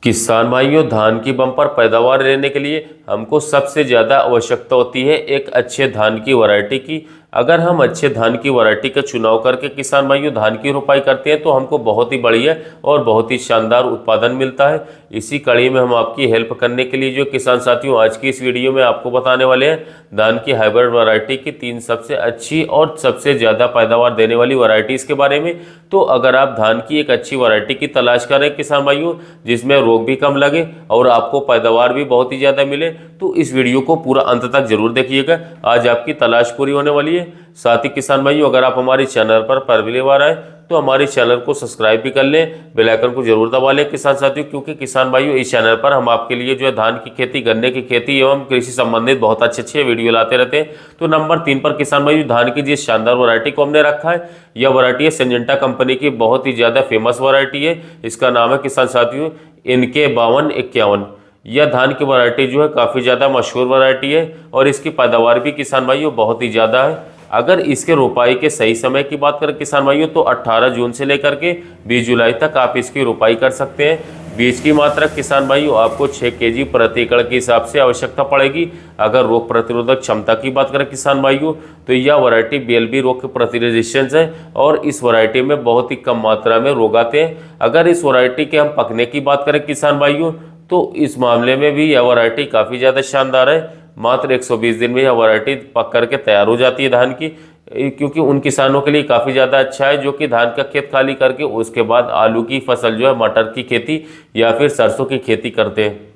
किसान भाइयों, धान की बम्पर पैदावार लेने के लिए हमको सबसे ज़्यादा आवश्यकता होती है एक अच्छे धान की वैरायटी की। अगर हम अच्छे धान की वैरायटी का चुनाव करके किसान भाइयों धान की रोपाई करते हैं तो हमको बहुत ही बढ़िया और बहुत ही शानदार उत्पादन मिलता है। इसी कड़ी में हम आपकी हेल्प करने के लिए जो किसान साथियों आज की इस वीडियो में आपको बताने वाले हैं धान की हाइब्रिड वैरायटी की 3 सबसे अच्छी और सबसे ज़्यादा पैदावार देने वाली वैरायटीज़ के बारे में। तो अगर आप धान की एक अच्छी वैरायटी की तलाश करें किसान भाइयों, जिसमें रोग भी कम लगे और आपको पैदावार भी बहुत ही ज़्यादा मिले, तो इस वीडियो को पूरा अंत तक जरूर देखिएगा। आज आपकी तलाश पूरी होने वाली है। साथ ही किसान भाइयों, अगर आप हमारे चैनल पर पहली बार आए तो हमारे चैनल को सब्सक्राइब भी कर लें, बेल आइकन को जरूर दबा लें किसान साथियों, क्योंकि किसान भाइयों इस चैनल पर हम आपके लिए जो है धान की खेती, गन्ने की खेती एवं कृषि संबंधित बहुत अच्छे वीडियो लाते रहते हैं। तो नंबर 3 पर किसान भाइयों धान की जिस शानदार वैरायटी को हमने रखा है, यह वैरायटी है सिंजेंटा कंपनी की बहुत ही ज़्यादा फेमस वैरायटी है। इसका नाम है किसान साथियों NK 5251। यह धान की वैरायटी जो है काफ़ी ज़्यादा मशहूर वैरायटी है और इसकी पैदावार भी किसान भाइयों बहुत ही ज़्यादा है। अगर इसके रोपाई के सही समय की बात करें किसान भाइयों, तो 18 जून से लेकर के 20 जुलाई तक आप इसकी रोपाई कर सकते हैं। बीज की मात्रा किसान भाइयों आपको 6 केजी प्रति एकड़ के हिसाब से आवश्यकता पड़ेगी। अगर रोग प्रतिरोधक क्षमता की बात करें किसान भाइयों, तो यह वैरायटी BLB रोग के प्रति रेजिस्टेंस है और इस वैरायटी में बहुत ही कम मात्रा में रोग आते हैं। अगर इस वैरायटी के हम पकने की बात करें किसान भाइयों, तो इस मामले में भी यह वैरायटी काफ़ी ज़्यादा शानदार है। मात्र 120 दिन में यह वैरायटी पक करके तैयार हो जाती है धान की, क्योंकि उन किसानों के लिए काफ़ी ज़्यादा अच्छा है जो कि धान का खेत खाली करके उसके बाद आलू की फसल जो है, मटर की खेती या फिर सरसों की खेती करते हैं।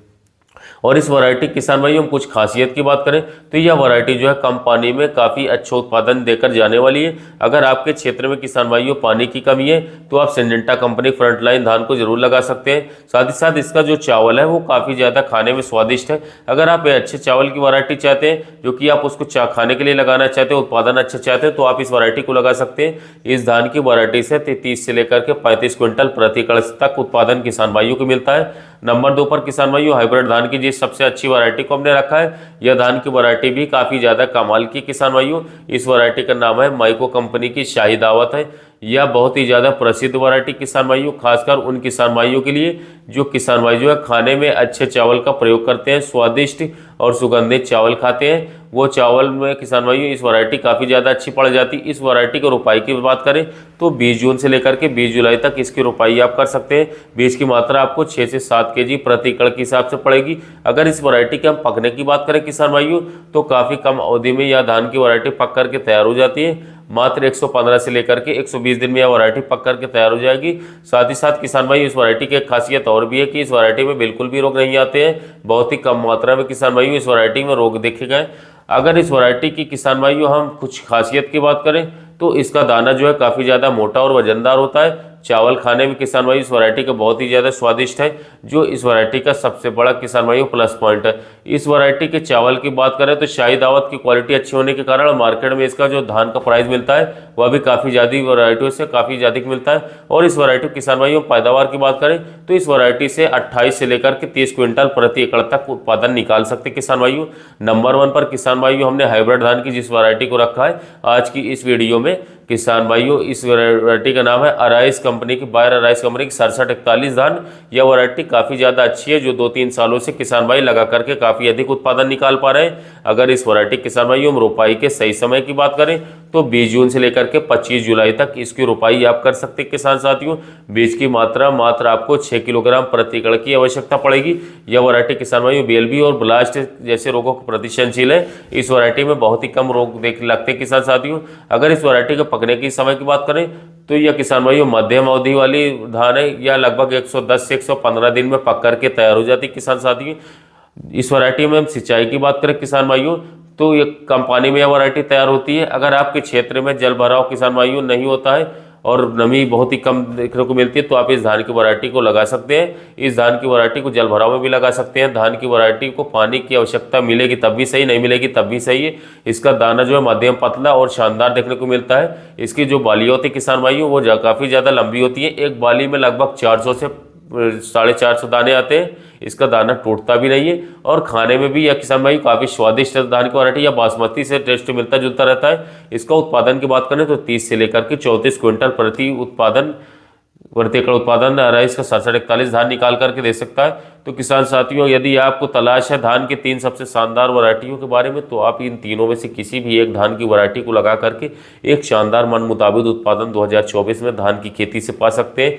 और इस वैरायटी किसान भाइयों हम कुछ खासियत की बात करें तो यह वैरायटी जो है कम पानी में काफ़ी अच्छा उत्पादन देकर जाने वाली है। अगर आपके क्षेत्र में किसान भाइयों पानी की कमी है तो आप सिंजेंटा कंपनी फ्रंटलाइन धान को जरूर लगा सकते हैं। साथ ही साथ इसका जो चावल है वो काफ़ी ज़्यादा खाने में स्वादिष्ट है। अगर आप अच्छे चावल की वैरायटी चाहते हैं जो कि आप उसको खाने के लिए लगाना चाहते हैं, उत्पादन अच्छा चाहते हैं, तो आप इस वैरायटी को लगा सकते हैं। इस धान की वैरायटी से 30 से लेकर के 35 क्विंटल प्रति एकड़ तक उत्पादन किसान भाइयों को मिलता है। नंबर 2 पर किसान भाइयों हाइब्रिड धान की जिस सबसे अच्छी वैरायटी को हमने रखा है, यह धान की वैरायटी भी काफ़ी ज़्यादा कमाल की किसान भाइयों। इस वैरायटी का नाम है माइको कंपनी की शाही दावत है। यह बहुत ही ज़्यादा प्रसिद्ध वैरायटी किसान भाइयों, खासकर उन किसान भाइयों के लिए जो किसान भाई जो है खाने में अच्छे चावल का प्रयोग करते हैं, स्वादिष्ट और सुगंधित चावल खाते हैं। वो चावल में किसान भाइयों इस वैरायटी काफ़ी ज़्यादा अच्छी पड़ जाती है। इस वैरायटी की रोपाई की बात करें तो 20 जून से लेकर के 20 जुलाई तक इसकी रोपाई आप कर सकते हैं। बीज की मात्रा आपको 6 से 7 केजी प्रति एकड़ के हिसाब से पड़ेगी। अगर इस वैरायटी के हम पकने की बात करें किसान भाइयों, तो काफ़ी कम अवधि में यह धान की वैरायटी पक करके तैयार हो जाती है। मात्र 115 से लेकर के 120 दिन में यह वैरायटी पक करके तैयार हो जाएगी। साथ ही साथ किसान भाई इस वैरायटी की एक खासियत और भी है कि इस वैरायटी में बिल्कुल भी रोग नहीं आते हैं। बहुत ही कम मात्रा में किसान भाइयों इस वैरायटी में रोग देखे गए। अगर इस वैरायटी की किसान भाइयों हम कुछ खासियत की बात करें तो इसका दाना जो है काफ़ी ज़्यादा मोटा और वजनदार होता है। चावल खाने में किसान भाई इस वैरायटी का बहुत ही ज़्यादा स्वादिष्ट है, जो इस वैरायटी का सबसे बड़ा किसान भाइयों प्लस पॉइंट है। इस वैरायटी के चावल की बात करें तो शाही दावत की क्वालिटी अच्छी होने के कारण मार्केट में इसका जो धान का प्राइस मिलता है वह भी काफ़ी ज़्यादा वैरायटियों से काफ़ी ज़्यादा मिलता है। और इस वैरायटी किसान भाइयों पैदावार की बात करें तो इस वैरायटी से 28 से लेकर के 30 क्विंटल प्रति एकड़ तक उत्पादन निकाल सकते किसान भाइयों। नंबर 1 पर किसान भाइयों हमने हाइब्रिड धान की जिस वैरायटी को रखा है आज की इस वीडियो में किसान भाइयों, इस वैरायटी का नाम है अराइस कंपनी की, बायर अराइस कंपनी की 6741 धान। यह वैरायटी काफ़ी ज़्यादा अच्छी है, जो 2-3 सालों से किसान भाई लगा करके काफ़ी अधिक उत्पादन निकाल पा रहे हैं। अगर इस वैरायटी किसान भाइयों हम रोपाई के सही समय की बात करें तो 20 जून से लेकर के 25 जुलाई तक इसकी रोपाई आप कर सकते हैं किसान साथियों। बीज की मात्रा मात्र आपको 6 किलोग्राम प्रति एकड़ की आवश्यकता पड़ेगी। यह वैरायटी किसान भाइयों BLB और ब्लास्ट जैसे रोगों को प्रतिशनशील है। इस वैरायटी में बहुत ही कम रोग देख लगते हैं किसान साथियों। अगर इस वैरायटी के पकने की समय की बात करें तो यह किसान भाइयों मध्यम अवधि वाली धान है। यह लगभग 110 से 115 दिन में पक करके तैयार हो जाती है किसान साथियों। इस वैरायटी में हम सिंचाई की बात करें किसान भाइयों तो ये कम पानी में यह वैरायटी तैयार होती है। अगर आपके क्षेत्र में जल भराव किसान भाइयों नहीं होता है और नमी बहुत ही कम देखने को मिलती है तो आप इस धान की वैरायटी को लगा सकते हैं। इस धान की वैरायटी को जल भराव में भी लगा सकते हैं। धान की वैरायटी को पानी की आवश्यकता मिलेगी तब भी सही, नहीं मिलेगी तब भी सही है। इसका दाना जो है मध्यम पतला और शानदार देखने को मिलता है। इसकी जो बाली होती है किसान भाइयों वो काफ़ी ज़्यादा लंबी होती है। एक बाली में लगभग 400 से 450 दाने आते हैं। इसका दाना टूटता भी नहीं है और खाने में भी यह किसान भाई काफ़ी स्वादिष्ट धान की वैरायटी या बासमती से टेस्ट मिलता जुलता रहता है। इसका उत्पादन की बात करें तो 30 से लेकर के 34 क्विंटल प्रति उत्पादन प्रति एकड़ उत्पादन 22 का 6741 धान निकाल करके दे सकता है। तो किसान साथियों, यदि आपको तलाश है धान के 3 सबसे शानदार वैरायटियों के बारे में, तो आप इन तीनों में से किसी भी एक धान की वैरायटी को लगा करके एक शानदार मन मुताबिक उत्पादन 2024 में धान की खेती से पा सकते हैं।